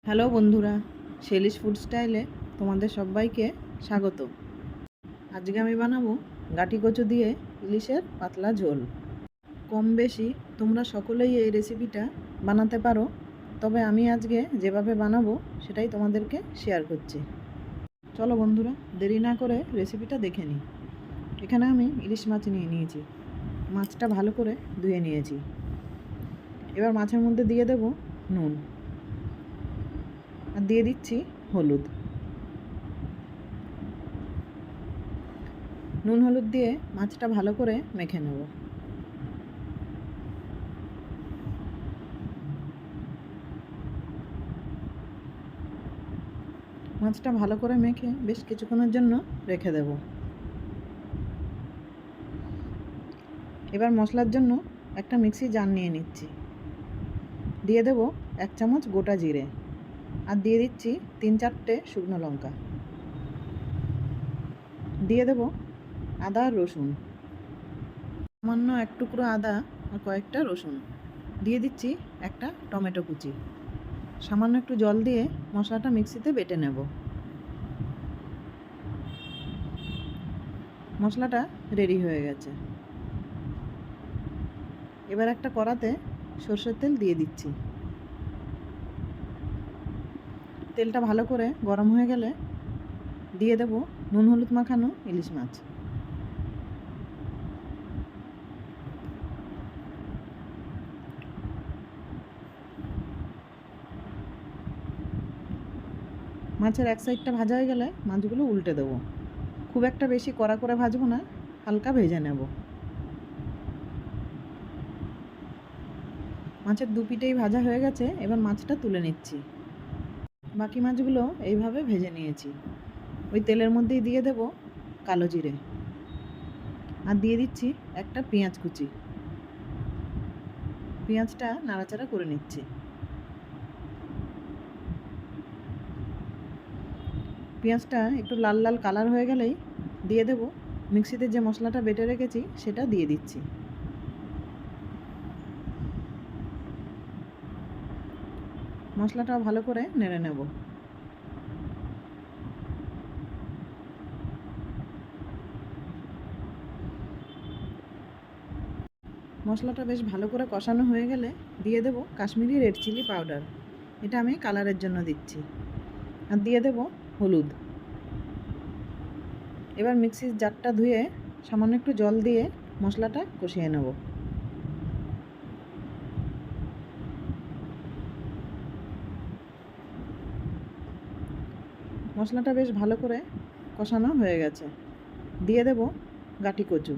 Hello বন্ধুরা, Shelley's food স্টাইলে তোমাদের সবাইকে স্বাগত। আজকে আমি বানাবো গাটি কচু দিয়ে ইলিশের পাতলা ঝোল। কম বেশি তোমরা সকলেই এই রেসিপিটা বানাতে পারো, তবে আমি আজকে যেভাবে বানাবো সেটাই তোমাদেরকে শেয়ার করছি। চলো বন্ধুরা, দেরি না করে রেসিপিটা দেখে নিই। এখানে আমি ইলিশ মাছ নিয়ে নিয়েছি। মাছটা ভালো করে ধুয়ে নিয়েছি। এবার মাছের মধ্যে দিয়ে দেব নুন, আর দিয়ে দিচ্ছি হলুদ। নুন হলুদ দিয়ে মাছটা ভালো করে মেখে নেব। মাছটা ভালো করে মেখে বেশ কিছুক্ষণের জন্য রেখে দেব। এবার মশলার জন্য একটা মিক্সি জার নিয়ে নিচ্ছি। দিয়ে দেব 1 চামচ গোটা জিরে, আর দিয়ে দিচ্ছি 3-4টে শুকনো লঙ্কা। দিয়ে দেব আদা আর রসুন, সামান্য এক টুকরো আদা আর কয়েকটা রসুন। দিয়ে দিচ্ছি একটা টমেটো কুচি। সামান্য একটু জল দিয়ে মশলাটা মিক্সিতে বেটে নেব। মশলাটা রেডি হয়ে গেছে। এবার একটা কড়াতে সরষের তেল দিয়ে দিচ্ছি। তেলটা ভালো করে গরম হয়ে গেলে দিয়ে দেব নুন হলুদ মাখানো ইলিশ মাছ। মাছের এক সাইডটা ভাজা হয়ে গেলে মাছগুলো উল্টে দেবো। খুব একটা বেশি কড়া করে ভাজবো না, হালকা ভেজে নেব। মাছের দু পিঠেই ভাজা হয়ে গেছে। এবার মাছটা তুলে নিচ্ছি। বাকি মাছগুলো এইভাবে ভেজে নিয়েছি। ওই তেলের মধ্যেই দিয়ে দেব কালো জিরে, আর দিয়ে দিচ্ছি একটা পেঁয়াজ কুচি। পেঁয়াজটা নাড়াচাড়া করে নিচ্ছি। পেঁয়াজটা একটু লাল লাল কালার হয়ে গেলেই দিয়ে দেব মিক্সিতে যে মশলাটা বেটে রেখেছি সেটা দিয়ে দিচ্ছি। মশলাটা ভালো করে নেড়ে নেব। মশলাটা বেশ ভালো করে কষানো হয়ে গেলে দিয়ে দেব কাশ্মীরি রেড চিলি পাউডার। এটা আমি কালারের জন্য দিচ্ছি। আর দিয়ে দেব হলুদ। এবার মিক্সির জারটা ধুয়ে সামান্য একটু জল দিয়ে মশলাটা কষিয়ে নেব। মশলাটা বেশ ভালো করে কষানো হয়ে গেছে। দিয়ে দেব গাটি কচু।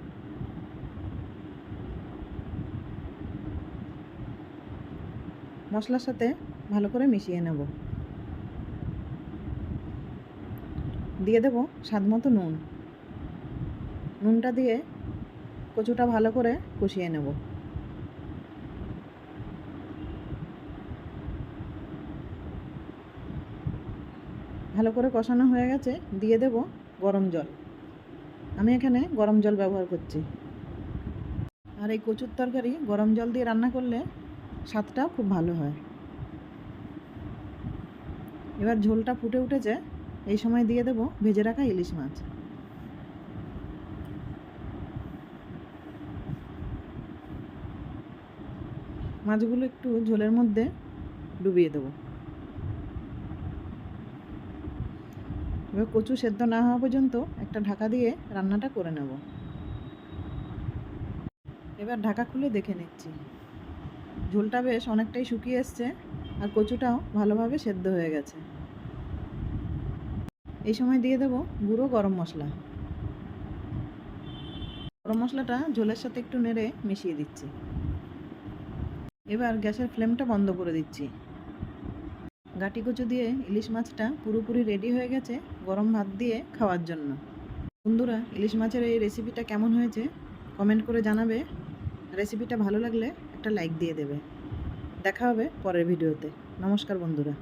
মশলার সাথে ভালো করে মিশিয়ে নেব। দিয়ে দেব স্বাদমতো নুন। নুনটা দিয়ে কচুটা ভালো করে কষিয়ে নেব। ভালো করে কষানো হয়ে গেছে। দিয়ে দেব গরম জল। আমি এখানে গরম জল ব্যবহার করছি। আর এই কচুর তরকারি গরম জল দিয়ে রান্না করলে স্বাদটাও খুব ভালো হয়। এবার ঝোলটা ফুটে উঠেছে। এই সময় দিয়ে দেব ভেজে রাখা ইলিশ মাছ। মাছগুলো একটু ঝোলের মধ্যে ডুবিয়ে দেবো। এবার কচু সেদ্ধ না হওয়া পর্যন্ত একটা ঢাকা দিয়ে রান্নাটা করে নেব। এবার ঢাকা খুলে দেখে নিচ্ছি। ঝোলটা বেশ অনেকটাই শুকিয়ে এসছে, আর কচুটাও ভালোভাবে সেদ্ধ হয়ে গেছে। এই সময় দিয়ে দেব গুঁড়ো গরম মশলা। গরম মশলাটা ঝোলের সাথে একটু নেড়ে মিশিয়ে দিচ্ছি। এবার গ্যাসের ফ্লেমটা বন্ধ করে দিচ্ছি। গাটি কচু দিয়ে ইলিশ মাছটা পুরোপুরি রেডি হয়ে গেছে গরম ভাত দিয়ে খাওয়ার জন্য। বন্ধুরা, ইলিশ মাছের এই রেসিপিটা কেমন হয়েছে কমেন্ট করে জানাবে। রেসিপিটা ভালো লাগলে একটা লাইক দিয়ে দেবে। দেখা হবে পরের ভিডিওতে। নমস্কার বন্ধুরা।